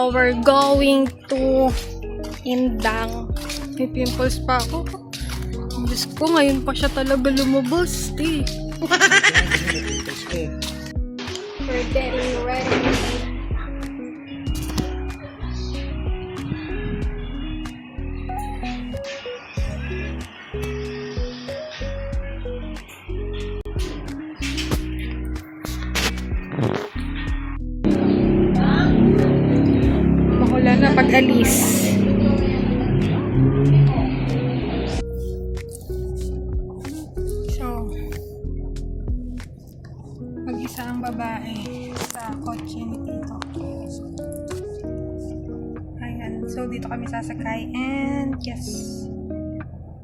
So, we're going to Indang. May pimples pa ako. Diyos ko, ngayon pa siya talaga lumabas. We're getting ready. Mahula na pag-alis. So, mag-isa ang babae sa kotse ni Tito. Ayan. So, dito kami sasakay. And, yes,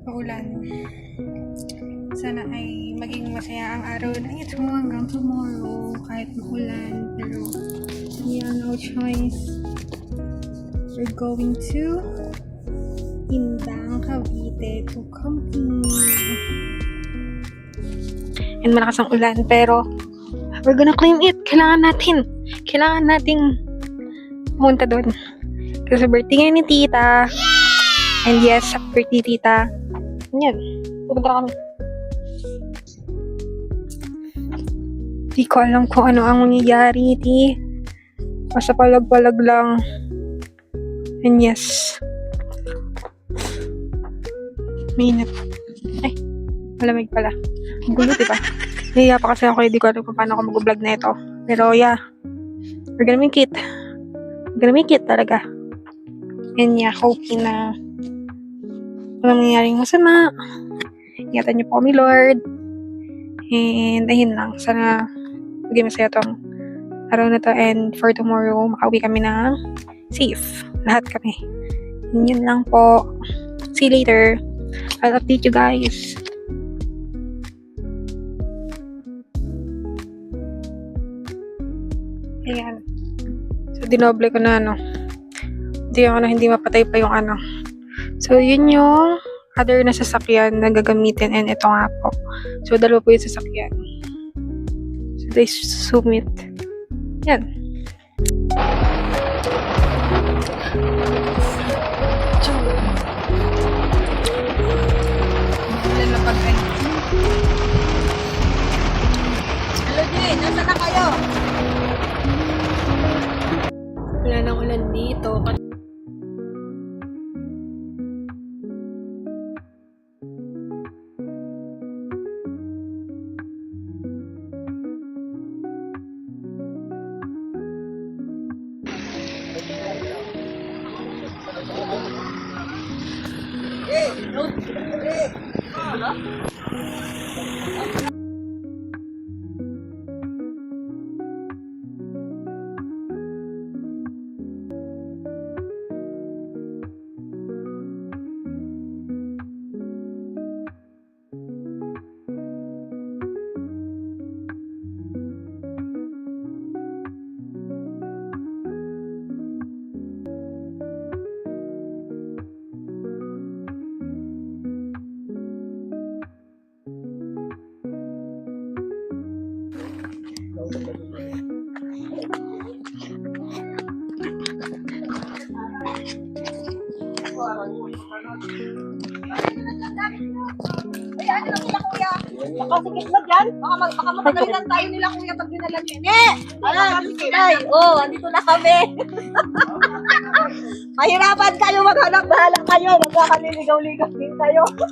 maulan. Sana ay maging masaya ang araw na ito hanggang tomorrow. Kahit maulan. Pero, yeah, no choice. We're going to Indang, Cavite to camping. And malakas ang ulan, pero we're gonna claim it. Kailangan nating pumunta doon. Kasi birthday ngayon ni Tita. And yes, birthday Tita. Yan, pupunta kami. Di ko alam kung ano ang mangyayari, Ti. Basta palag-palag lang. And yes, mainit. Ay, malamig pala. Ang gulo, diba? Nahiya pa kasi ako, hindi ko alam kung paano ako mag-vlog na ito. Pero yeah, we're gonna make it. We're gonna make it talaga. And yeah, hoping na walang nangyaring masama. Ingatan niyo po kami, Lord. And ayun lang, sana maging masaya tong araw na to. And for tomorrow, makauwi kami ng safe. Lahat kami. And yun lang po. See you later. I'll update you guys. Ayan. So, dinoble ko na hindi mapatay pa yung ano. So, yun yung other na sasakyan na gagamitin. And ito nga po. So, dalawa po yung sasakyan. So, they zoom it. Yan. Wala na pag-alis. Hello, Jay. Nasaan na kayo? Wala nang ulan dito. Ay, ano na sila, kuya? Nakasikip na dyan? Baka magkalitan tayo nila, kuya, pag dinalan niya. Ay, andito na kami. Mahirapan kayo, maghanap bahala kayo. Magkakaliligaw-ligaw din kayo. Ay,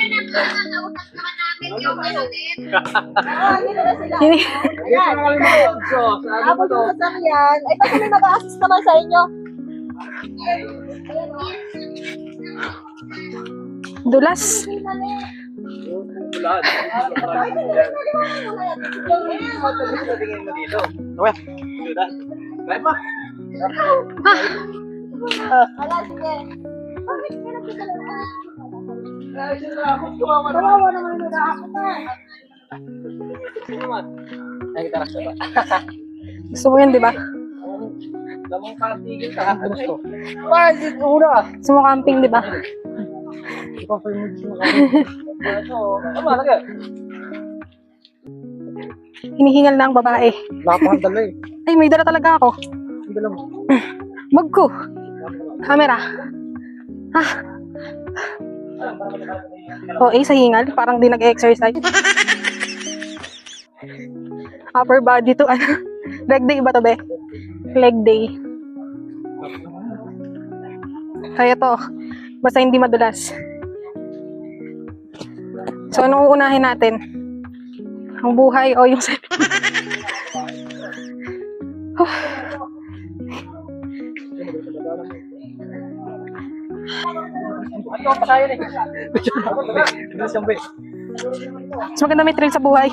ano na po, nakausap naman namin yung ano din. Andito na sila. Ayan. Tapos yung sasakyan. Ay, pa kami mag-a-assist naman sa inyo. Dulas. Ala, sige. Bakit ka nakita lang? Kawawa naman yung nakakita. Gusto mo yun, di ba? Lamang katigil ka. Gusto. Why did una? Gusto mo camping, di ba? Ipa-permit mo kami. Ano talaga? Hinihingal na ang babae. Napakadala eh. Ay, may dala talaga ako. dala mo? Bag ko. Camera. Ah. Sa hingal. Parang di nag-exercise. Upper body to ano. Leg day ba to, be? Leg day. Kaya to. Basta hindi madulas. So, anong uunahin natin? Ang buhay o yung cellphone? Ano pa tayo eh? Bilis yung base. Mas maganda may thrill sa buhay.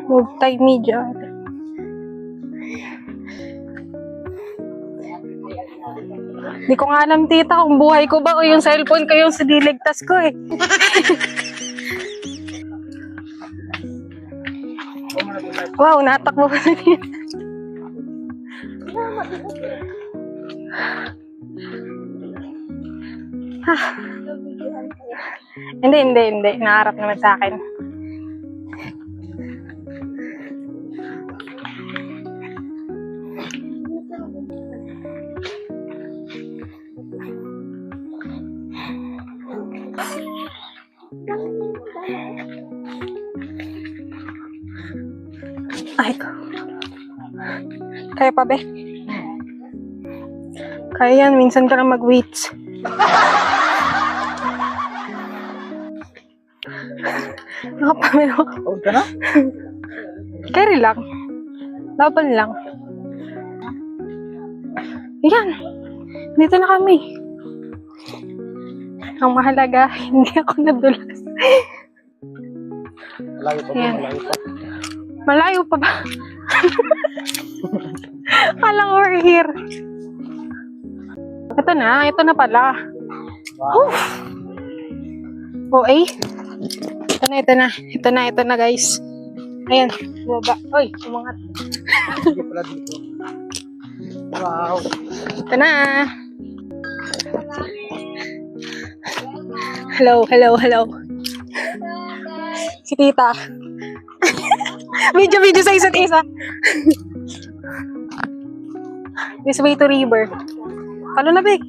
Multimedia. Hindi ko nga alam, tita, kung buhay ko ba o yung cellphone ko yung siniligtas ko eh. Wow, natakbo pa na tita. Hindi. Naharap naman sa akin. Ay, kaya pa, be? Kaya yan, minsan ka lang mag-weights. Nakapamelo. Huwag ka na? Carry lang. Laban lang. Yan. Dito na kami. Ang mahalaga, hindi ako nadulas. Malayo pa ba? Yan. Malayo pa. Malayo pa ba? Alang we're here. Ito na pala. Wow. Ito na guys. Ayan, baba. Oy, umangat. Sige pala dito. Wow. Ito na. Hello. Si tita. Video sa isa't isa. This way to river. Palo na, Bek.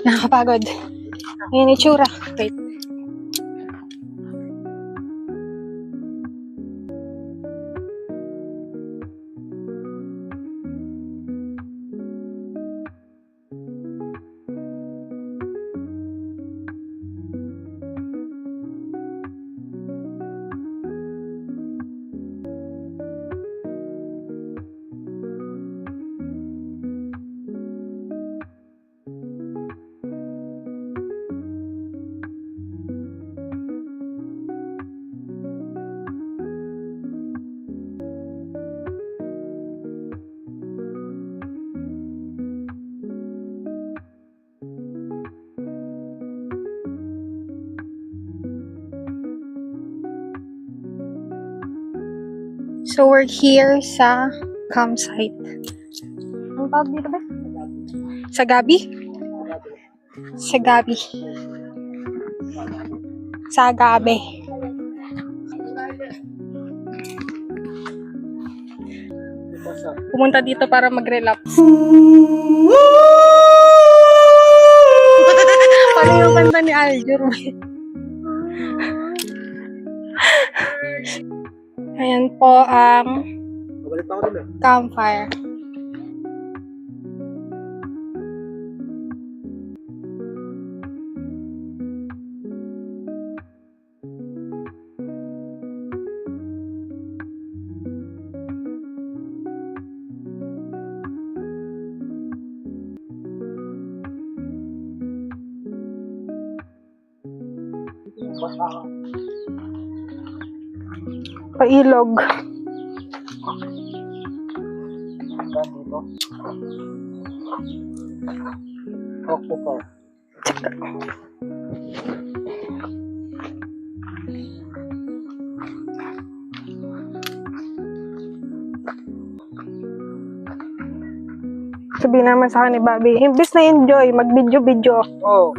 Nakakapagod. Ayan itsura. Wait. So, we're here sa campsite. Ang tawag dito ba? Sa Gabi? Sa Gabi. Sa Gabi. Pumunta dito para mag-relax. Paano yung kanta ni Aljur? Ayan po ang Babalik pa ako dun eh. campfire. Pailog. Saan dito? Ako pa. Sabihin naman sa akin ni Bobby, imbes na enjoy, mag-video-video. Oo.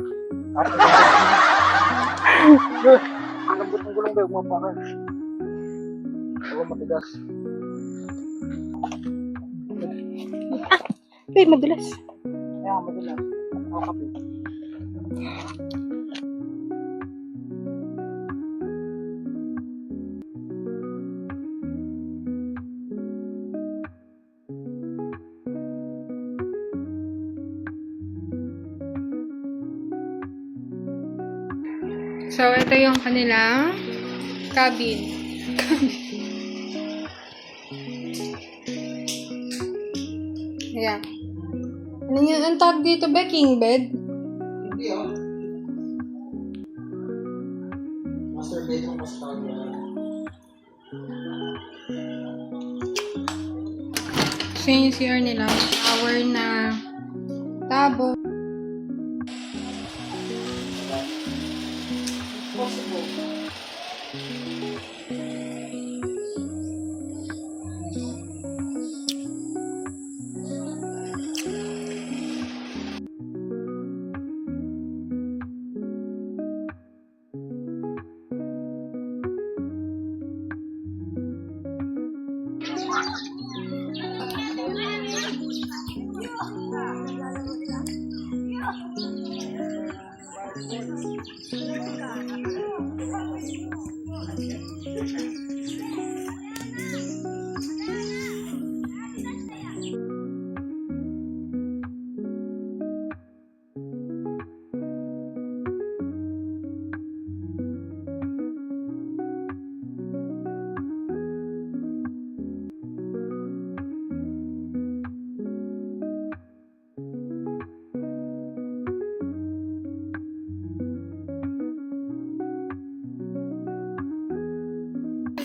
Lambot ng gulong kayo, umapakan. Huwag matigas. Uy, madulas. Kaya madilas. Ako kape. So, ito yung kanilang cabin. Ayan. Ano yan? Ang tawag dito ba? King bed? Hindi master bedroom mas tawag yan. So, yun yung CR nila. Shower na tabo.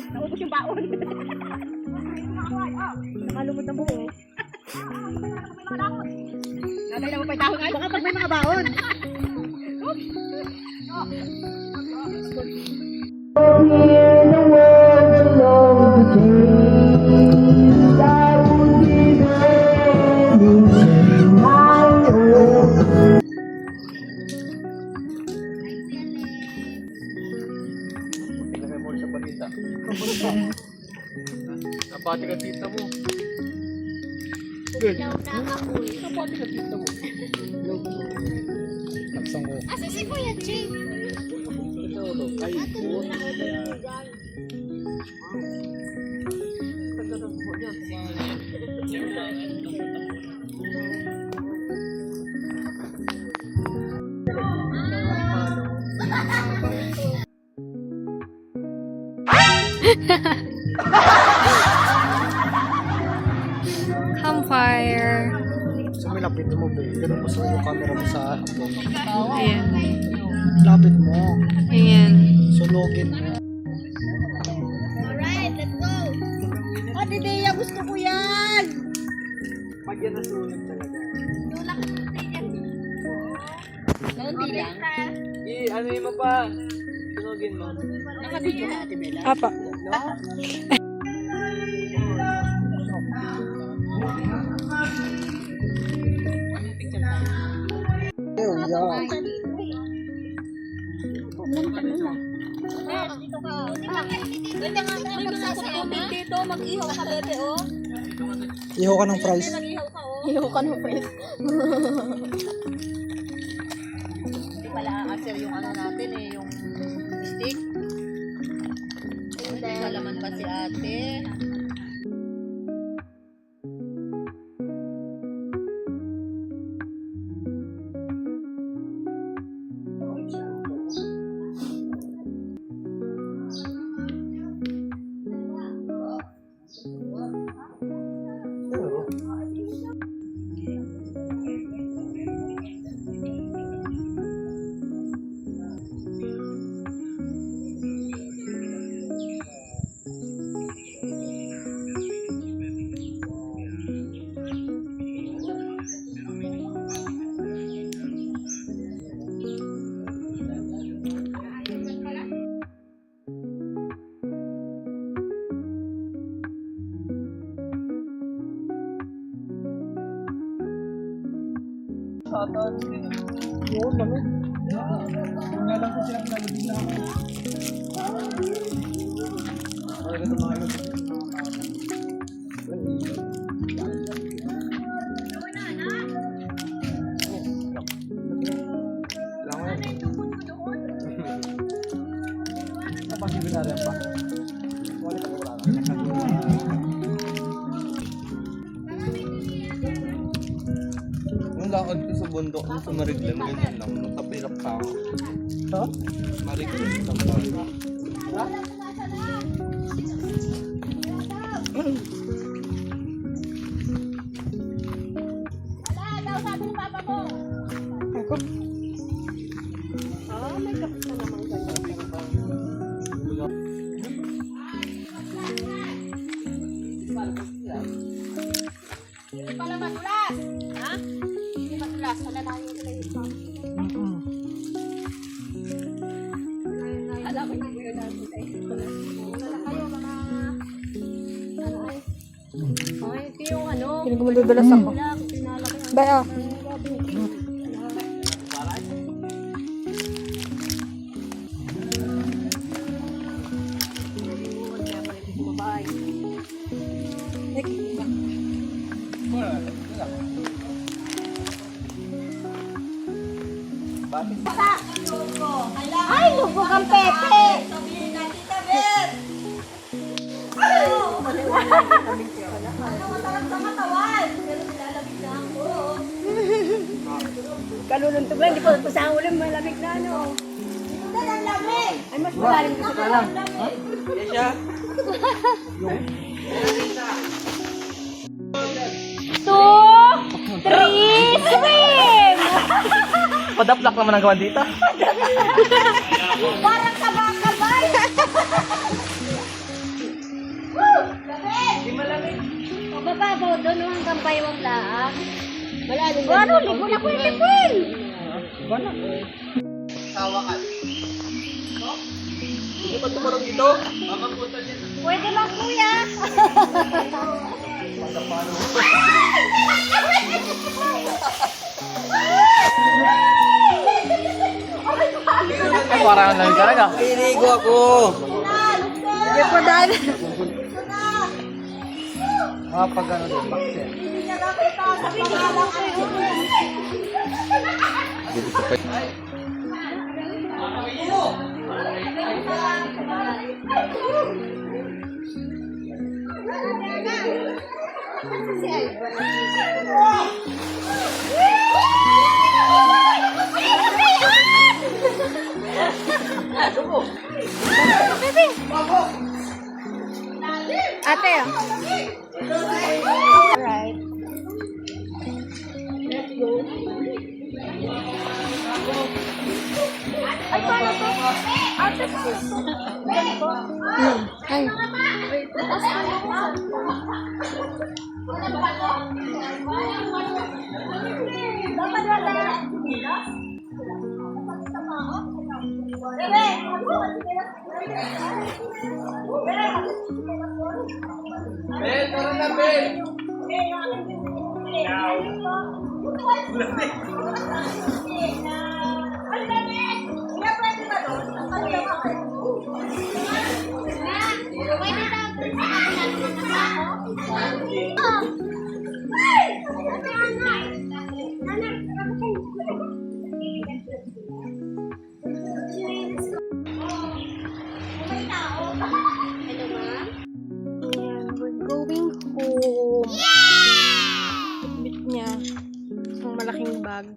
Naubos yung baon. Nakalumot na buo. Natay na mo pa yung dahon ay. Baka pag may mga baon. Tingnan mo sa balita. Napati ka tita mo. Good. Napati ka tita mo. Taksang ko. Asa si Kuya Jay? Ay, Campfire. so may lapit mo ba? Ganun mo sa yung camera mo sa phone. Ayan. Lapit mo. Ayan. So login mo. Alright, let's go. Ate Dea, gusto ko yan. Pag yan nasunog talaga. Tulak ko sa yan. Kaunti lang. Ano yung pa? Sunogin mo. Nakabidyo na Ate Bella. Apa. Oh, yeah. Dito ka. Dito nga tayo magsasayaw na. Dito, mag-ihaw ka, bebe, oh. Iho ka ng fries. Mag-ihaw ka, oh. Ihaw ka ng fries. Hindi pala answer yung ano natin eh, yung stick. Hindi. Malaman pa si ate. ata. Oo, naman. Kung nga lang po sila pinalabig na ako. Ay, ito mga yun. Pag-ibinaryan pa. Wala ka wala. Yung lakad ko sa bundok, sa Mariglan, ganyan lang. Nakapilak pa ako. Ha? Mariglan lang pa. Ako. Pala matulas. Ha? Hindi matulas. Wala na yung ito. Alam ko yung buyo natin sa ito. Wala kayo mga... Ano ay? Ay, ito yung ano. Hindi ko madudulas ako. Wala, pinalaki ang... Bye, oh. Ay, lubog ang pepe! Sabihin natin tabir! Ano? Ano matarap sa katawan? Pero nilalamig na ako. Kaluluntog lang, di pa sa ulam, malamig na ano. Ito ang lamig! Ay, mas malalim ko sa Ang lamig! Padaplak naman ang gawan dito. Parang kabakabay! Mababaw doon hanggang baywang laang. Malalim na. Ano? Ligo na ko yung lipin! Hindi pa tumarong dito. Pwede lang kuya! Ay, parang lang talaga. Pinigo ako! Sige po, dahil. Pag ano din, bakit? Hindi niya nakita sa pangalang ano. Ate, ah. Alright. Ay. Bel, tara na, Bel! Ayan, we're going home. Bit niya. Isang malaking bag.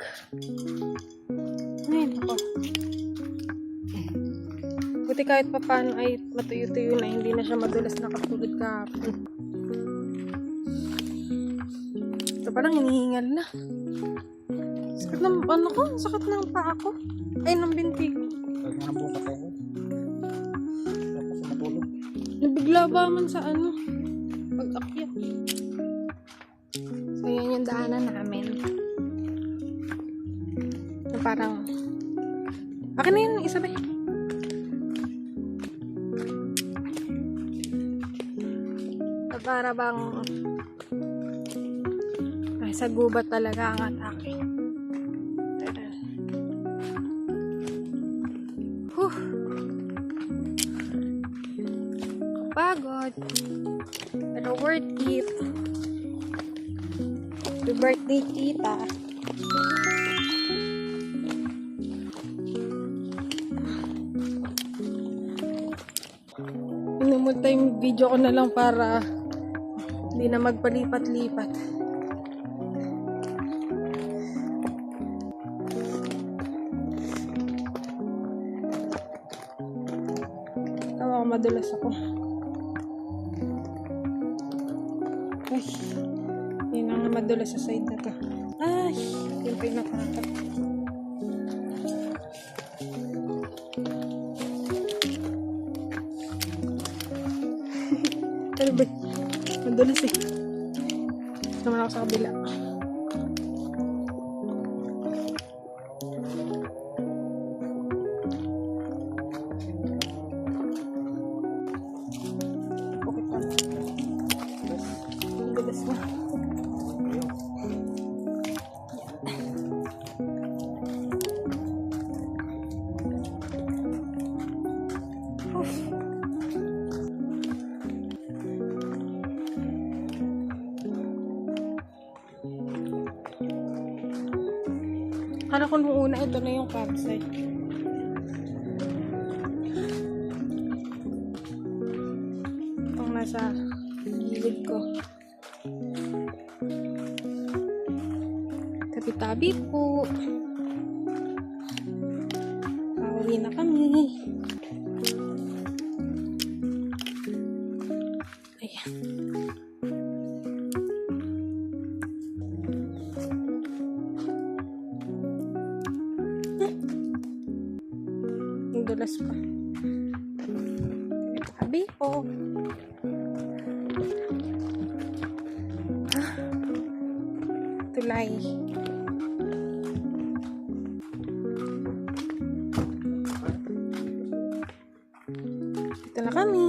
Ay, nako. Buti kahit pa paano ay matuyo-tuyo na, hindi na siya madulas na katulad kahapon. Ito parang hinihingal na. Sakit ng ano ko, sakit ng paa ko. Ay, ng binti ko. Huwag na bukas ako. Tapos matulog. Nabigla ba man sa ano? Pag-akyat. So, yan yung daanan namin. Na parang... Akin na yun, isa ba? Na para bang... Ay, sa gubat talaga ang atake. Nakakapagod. Pero worth it. Happy birthday, tita. Pinumulta yung video ko na lang para hindi na magpalipat-lipat. Tawa ko, madulas ako. Ay, yun ang madulas sa side na to. Ay, yun pa yung nakakap. Ano ba? Madulas eh. Naman ako sa kabila. Okay pa. Ang dulas na. Akala ko nung una, ito na yung campsite. Itong nasa gilid ko. Tabi-tabi po. Pauwi na kami. Ayan. Ang dulas pa. Tabi po. Tulay. Ito na kami.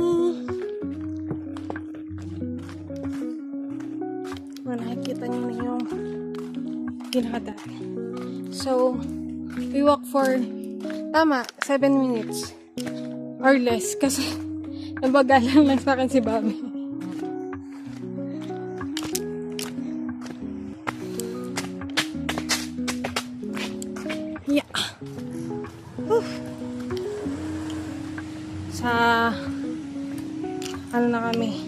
Nakikita niyo na yung ginakadaan. So, we walk for tama, 7 minutes. Or less. Kasi, nabagalan lang sa akin si Bobby. Yeah. Whew. Sa, ano na kami?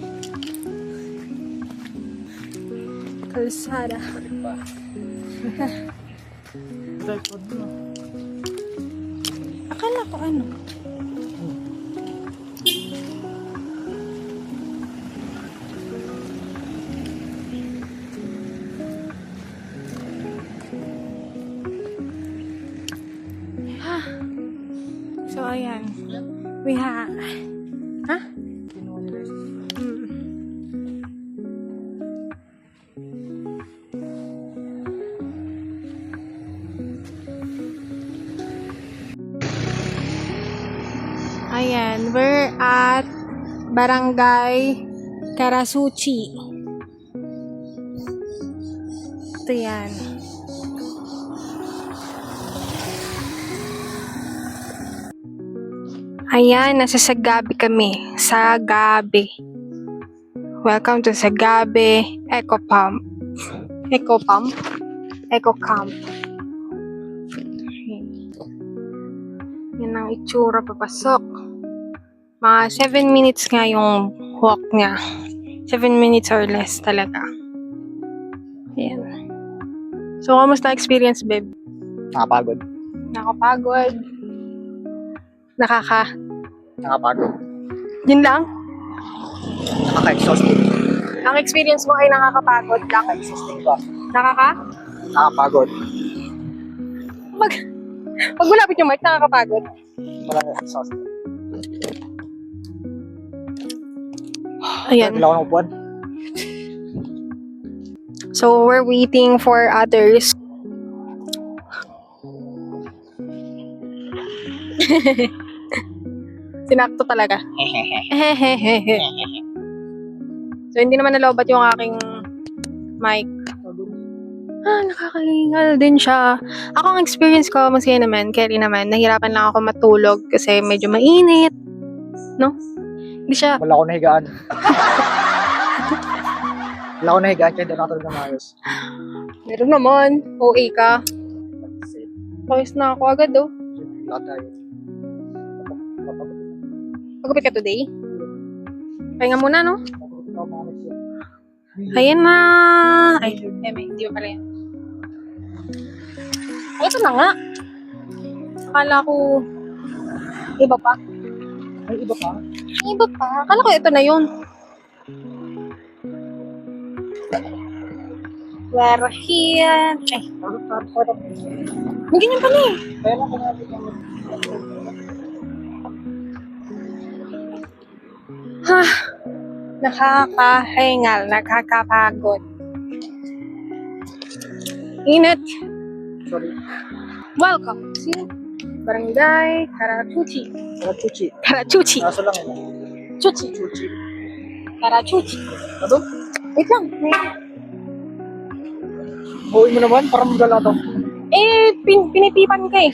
Kalsada. Tripod mo. Akala ko ano? So, ayan. We have... Ha? Ayan, we're at Barangay Karasuchi. Ito yan. Ayan, nasa Sagabi kami. Sagabi. Welcome to Sagabi Eco Pump. Eco Pump? Eco Camp. Yan ang itsura papasok. Mga 7 minutes nga yung walk niya. 7 minutes or less talaga. Ayan. So, kamusta experience, babe? Nakapagod. Nakapagod. Nakapagod. Yun lang? Nakaka-exhausting. Ang experience mo ay nakakapagod lang. Exhausting ba? Nakapagod. Pag malapit yung mic, nakakapagod. Wala exhausting. Ayan. Wala ko ng upuan. So, we're waiting for others. Sinakto talaga. So, hindi naman nalobat yung aking mic. Nakakahingal din siya. Ako, ang experience ko, masaya naman, carry naman. Nahirapan lang ako matulog kasi medyo mainit. No? Hindi siya. Wala akong nahigaan. Wala akong nahigaan kaya hindi nakatulog ng maayos. Meron naman. OA ka. Pawis na ako agad, oh. Wala tayo. Pagupit ka today? Pahinga muna, no? Ayan na. Ay, hindi pa pala yan. Ay, ito na nga. Akala ko, iba pa. Ay, iba pa? Iba pa. Akala ko ito na yun. We're here. Ay, may ganyan pala eh. Kaya lang natin yung Ha, nakakahingal, nakakapagod. Init. sorry. Welcome to Barangay Karachuchi. Chuchi. Karachuchi. Kaso lang yun. Chuchi. Chuchi. Karachuchi. Ano? Wait lang. Buuin mo naman, parang magala to. Eh, pinipipan ka eh.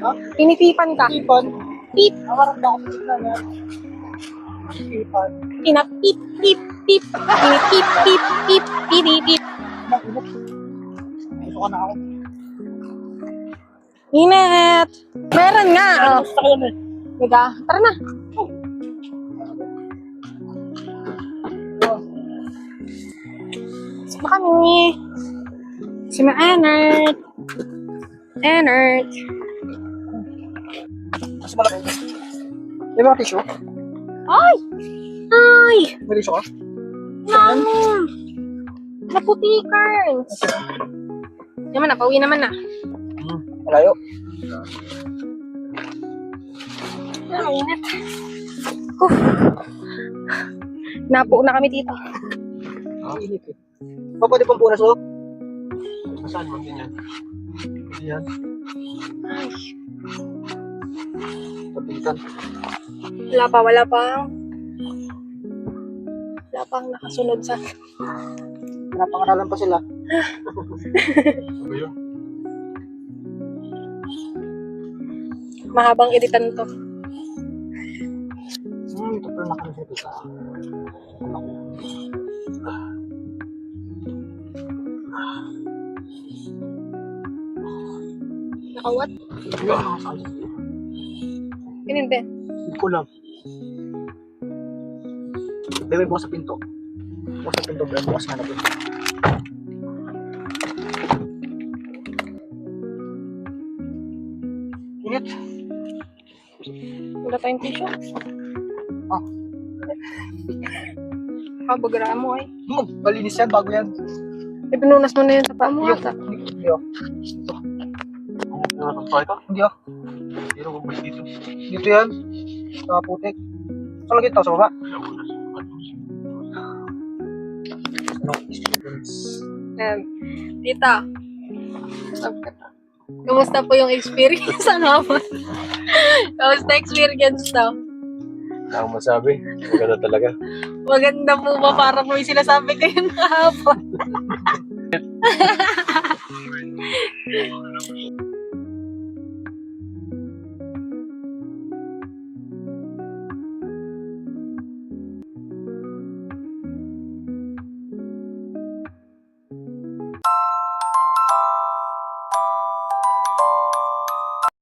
Ha? Pinipipan ka. Ipan. Pip. Nakarap na ako sa gitna niya. Ipan. Pinapip, pip, pip. Pinipip, pip, pip, pinipip. Gusto ka na ako. Init. Meron nga. Oh. Gusto ka yun eh. Diga, tara na. Sama kami. Sima Enert. Enert. Mas malaki. Di ba tissue? Ay! Ay! May tissue ka? Namu! Naputikan. Yaman na, pauwi naman na. Malayo. Ang init. Huh. Napo na kami dito. Init eh. Pa, pwede pang punas oh. Saan mo ganyan? Yan. Ay, Papitan. wala pa. Wala pang nakasunod sa... Pinapangaralan pa sila. Ano yun? Mahabang editan to. Ito pero nakalusito sa Nakawat? Pininte. Hindi ko lang. Bebe, bukas sa pinto. Bukas sa pinto, pero bukas nga na pinto. Init. Wala tayong tissue. Ah. Bagra mo ay. Malinis yan, bago yan. Eh, pinunas mo na yun sa paa mo. Hindi, ata. hindi oh. Nakatagpay ka? Hindi oh. Hindi na bumalik dito. Dito yan. Sa putik. Sa lagi ito, sa baba. No experience. Tita. Kamusta po yung experience? Ano ba? Kamusta experience daw? Wala akong masabi. Maganda talaga. Maganda po ba para po yung sinasabi kayo kahapon?